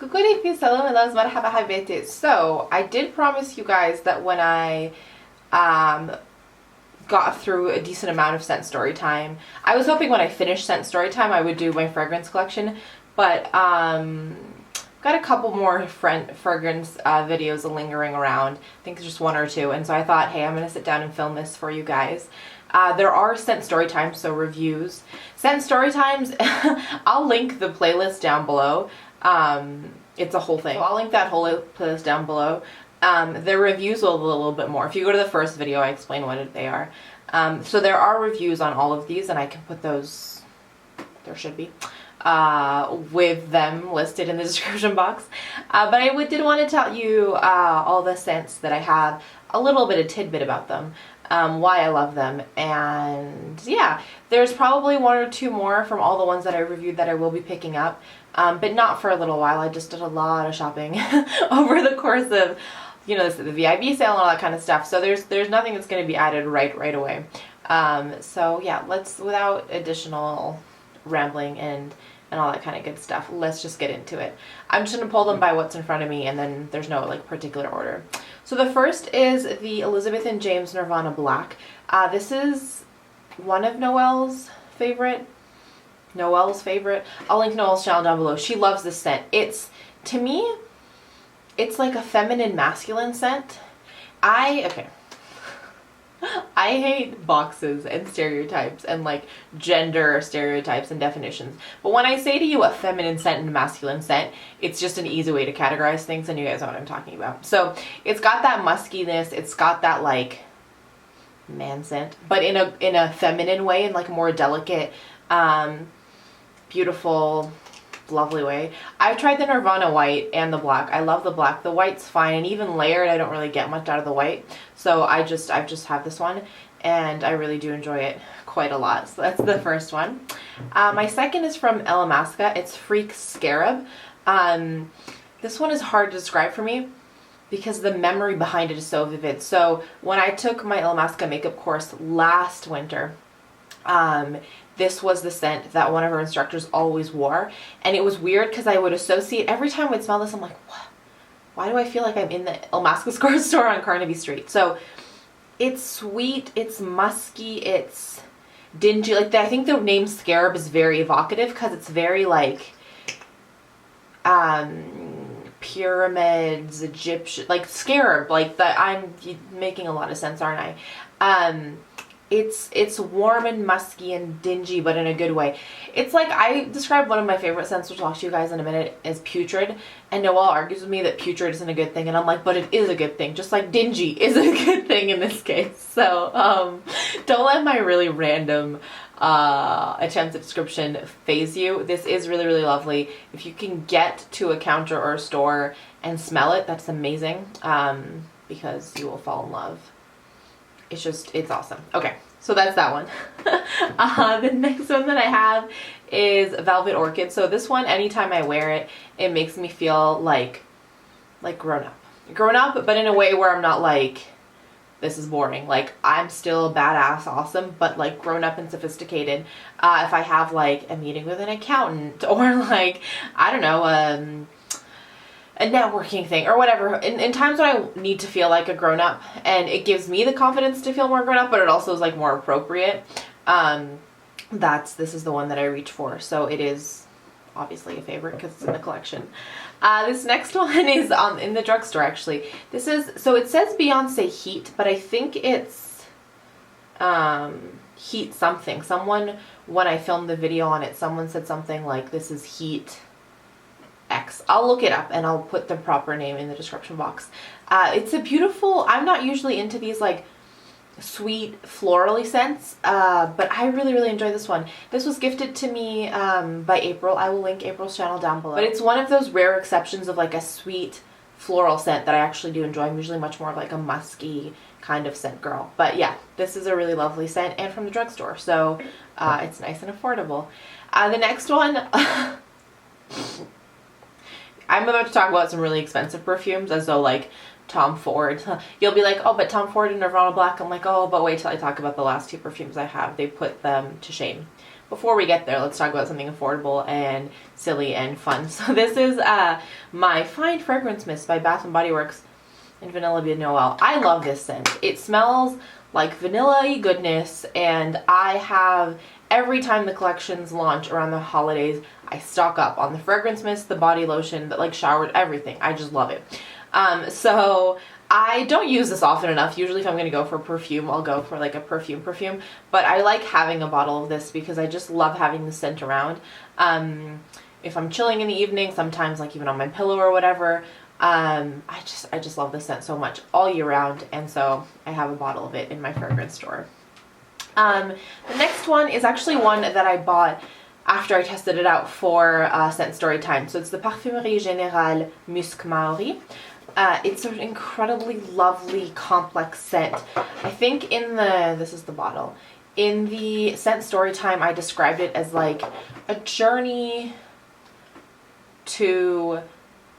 Coucou les filles, hello my loves, marhaba habiti. So, I did promise you guys that when I got through a decent amount of scent story time, I was hoping when I finished scent story time I would do my fragrance collection, but got a couple more fragrance videos lingering around. I think just one or two, and so I thought, hey, I'm gonna sit down and film this for you guys. There are scent story times, so reviews. Scent story times, I'll link the playlist down below. It's a whole thing. So I'll link that whole playlist down below. The reviews will a little bit more. If you go to the first video, I explain what they are. So there are reviews on all of these, and I can put those, there should be, with them listed in the description box. But I did want to tell you all the scents that I have, a little bit of tidbit about them. Why I love them, and yeah, there's probably one or two more from all the ones that I reviewed that I will be picking up, but not for a little while. I just did a lot of shopping over the course of, you know, the VIB sale and all that kind of stuff, so there's nothing that's going to be added right away. So yeah, let's, without additional rambling and all that kind of good stuff, let's just get into it. I'm just going to pull them by what's in front of me, and then there's no like particular order. So the first is the Elizabeth and James Nirvana Black. This is one of Noelle's favorite. I'll link Noelle's channel down below. She loves this scent. It's, to me, it's like a feminine masculine scent. I hate boxes and stereotypes and like gender stereotypes and definitions. But when I say to you a feminine scent and a masculine scent, it's just an easy way to categorize things, and you guys know what I'm talking about. So it's got that muskiness, it's got that like man scent, but in a feminine way, in like a more delicate, beautiful, lovely way. I've tried the Nirvana white and the black. I love the black. The white's fine, and even layered I don't really get much out of the white, so I just have this one, and I really do enjoy it quite a lot. So that's the first one. My second is from Alamasca. It's Freak Scarab. This one is hard to describe for me because the memory behind it is so vivid. So when I took my Alamasca makeup course last winter, this was the scent that one of our instructors always wore, and it was weird because I would associate, every time I'd smell this, I'm like, what? Why do I feel like I'm in the Alamasca store on Carnaby Street? So it's sweet, it's musky, it's dingy. Like I think the name Scarab is very evocative because it's very like pyramids, Egyptian, like scarab, like that. I'm making a lot of sense, aren't I? It's warm and musky and dingy, but in a good way. It's like, I described one of my favorite scents, which I'll talk to you guys in a minute, as putrid, and Noelle argues with me that putrid isn't a good thing, and I'm like, but it is a good thing, just like dingy is a good thing in this case. So don't let my really random attempts at description phase you. This is really lovely. If you can get to a counter or a store and smell it, that's amazing, because you will fall in love. It's awesome. Okay, so that's that one. The next one that I have is Velvet Orchid. So this one, anytime I wear it, it makes me feel like grown up. Grown up, but in a way where I'm not like, this is boring. Like, I'm still badass awesome, but like grown up and sophisticated. If I have like a meeting with an accountant, or like, I don't know, a networking thing or whatever, in times when I need to feel like a grown-up, and it gives me the confidence to feel more grown-up, but it also is like more appropriate, this is the one that I reach for. So it is obviously a favorite because it's in the collection. This next one is in the drugstore, actually. This is, so it says Beyonce Heat, but I think it's Heat something. Someone, when I filmed the video on it, someone said something like, this is Heat X. I'll look it up and I'll put the proper name in the description box. It's a beautiful, I'm not usually into these like sweet florally scents, but I really enjoy this one. This was gifted to me by April. I will link April's channel down below. But it's one of those rare exceptions of like a sweet floral scent that I actually do enjoy. I'm usually much more of like a musky kind of scent girl. But yeah, this is a really lovely scent, and from the drugstore, so it's nice and affordable. The next one, I'm about to talk about some really expensive perfumes, as though like Tom Ford. You'll be like, oh, but Tom Ford and Nirvana Black. I'm like, oh, but wait till I talk about the last two perfumes I have. They put them to shame. before we get there, let's talk about something affordable and silly and fun. So this is my Find Fragrance Mist by Bath & Body Works in Vanilla by Noelle. I love this scent. It smells like vanilla-y goodness, and I have, every time the collections launch around the holidays, I stock up on the fragrance mist, the body lotion, the like shower, everything. I just love it. So I don't use this often enough. Usually if I'm going to go for perfume, I'll go for like a perfume. But I like having a bottle of this because I just love having the scent around. If I'm chilling in the evening, sometimes like even on my pillow or whatever, I just love this scent so much all year round. And so I have a bottle of it in my fragrance store. The next one is actually one that I bought after I tested it out for Scent Story Time. So it's the Parfumerie Générale Musc Maori. It's an incredibly lovely, complex scent. I think in this is the bottle. In the Scent Story Time, I described it as like a journey to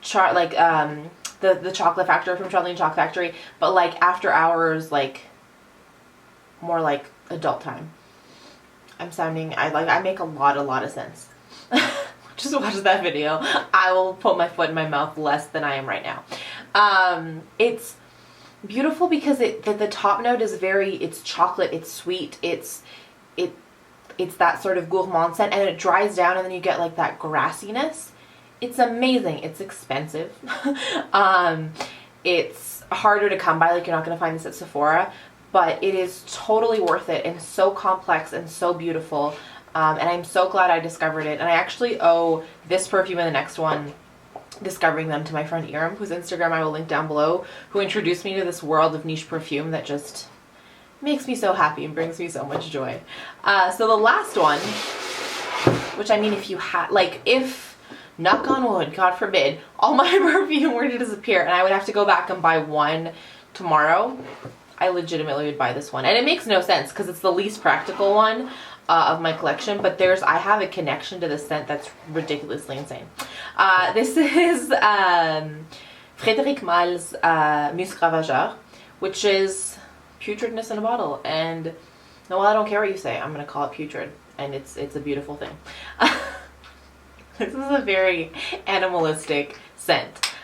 the chocolate factory from Charlie and Chocolate Factory, but like after hours, like more like adult time. I make a lot of sense. Just watch that video. I will put my foot in my mouth less than I am right now. It's beautiful because the top note is it's chocolate, it's sweet, it's that sort of gourmand scent, and it dries down and then you get like that grassiness. It's amazing. It's expensive. It's harder to come by, like you're not going to find this at Sephora, but it is totally worth it and so complex and so beautiful. And I'm so glad I discovered it. And I actually owe this perfume and the next one, discovering them, to my friend Iram, whose Instagram I will link down below, who introduced me to this world of niche perfume that just makes me so happy and brings me so much joy. So the last one, which I mean, if knock on wood, God forbid, all my perfume were to disappear and I would have to go back and buy one tomorrow, I legitimately would buy this one. And it makes no sense because it's the least practical one of my collection, but I have a connection to this scent that's ridiculously insane. This is Frédéric Malle's Musc Ravageur, which is putridness in a bottle. And no, I don't care what you say, I'm going to call it putrid. And it's a beautiful thing. This is a very animalistic scent.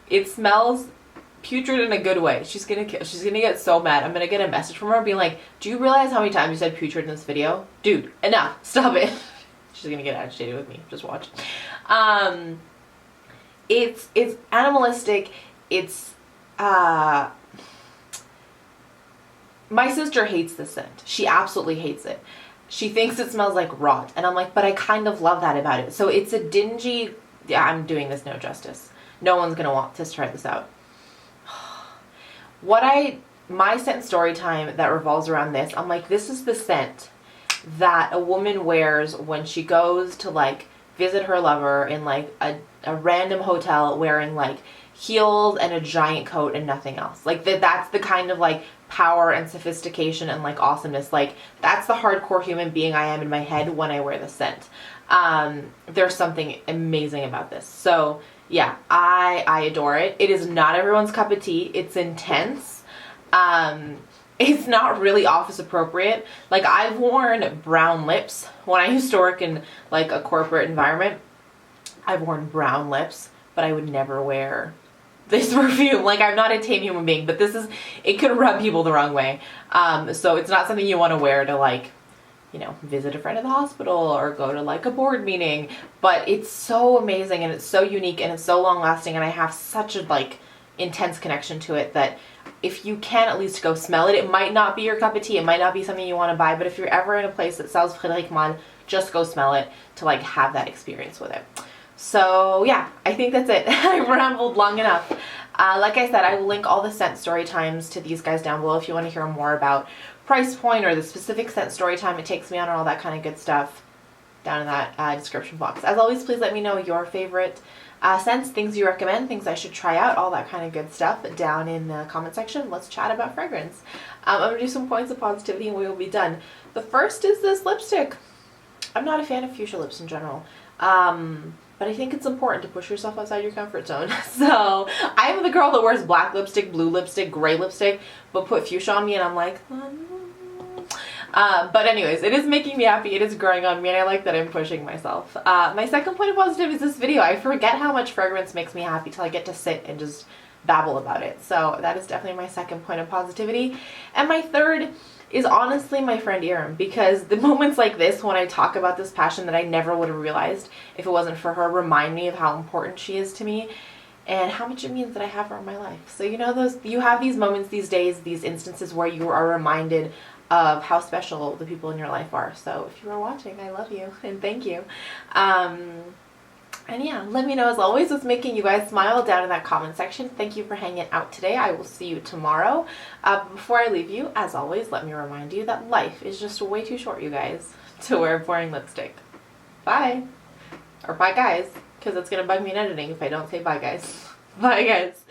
It smells putrid in a good way. She's gonna get so mad. I'm gonna get a message from her being like, do you realize how many times you said putrid in this video? Dude, enough. Stop it. She's gonna get agitated with me. Just watch. It's animalistic. It's my sister hates this scent. She absolutely hates it. She thinks it smells like rot, and I'm like, but I kind of love that about it. So it's a dingy, yeah, I'm doing this no justice. No one's gonna want to try this out. My scent story time that revolves around this, I'm like, this is the scent that a woman wears when she goes to like visit her lover in like a random hotel wearing like heels and a giant coat and nothing else. Like that's the kind of like power and sophistication and like awesomeness. Like that's the hardcore human being I am in my head when I wear the scent. There's something amazing about this. So yeah, I adore it. It is not everyone's cup of tea. It's intense. It's not really office appropriate. Like I've worn brown lips when I used to work in like a corporate environment. I've worn brown lips, but I would never wear this perfume. Like I'm not a tame human being, but it could rub people the wrong way. So it's not something you want to wear to like, you know, visit a friend at the hospital or go to like a board meeting, but it's so amazing and it's so unique and it's so long lasting, and I have such a like intense connection to it that if you can at least go smell it, it might not be your cup of tea, it might not be something you want to buy, but if you're ever in a place that sells Frédéric Malle, just go smell it to like have that experience with it. So yeah, I think that's it. I rambled long enough. Like I said, I will link all the scent story times to these guys down below if you want to hear more about price point or the specific scent story time it takes me on and all that kind of good stuff down in that description box. As always, please let me know your favorite scents, things you recommend, things I should try out, all that kind of good stuff down in the comment section. Let's chat about fragrance. I'm going to do some points of positivity and we will be done. The first is this lipstick. I'm not a fan of fuchsia lips in general. But I think it's important to push yourself outside your comfort zone. So I am the girl that wears black lipstick, blue lipstick, gray lipstick, but put fuchsia on me and I'm like, But anyways, it is making me happy. It is growing on me, and I like that I'm pushing myself. My second point of positive is this video. I forget how much fragrance makes me happy till I get to sit and just babble about it. So that is definitely my second point of positivity. And my third is honestly my friend Erin, because the moments like this when I talk about this passion that I never would have realized if it wasn't for her remind me of how important she is to me and how much it means that I have her in my life. So you have these moments, these days, these instances where you are reminded of how special the people in your life are. So if you are watching, I love you and thank you. And yeah, let me know as always what's making you guys smile down in that comment section. Thank you for hanging out today. I will see you tomorrow. Before I leave you, as always, let me remind you that life is just way too short, you guys, to wear boring lipstick. Bye. Or bye, guys, because it's going to bug me in editing if I don't say bye, guys. Bye, guys.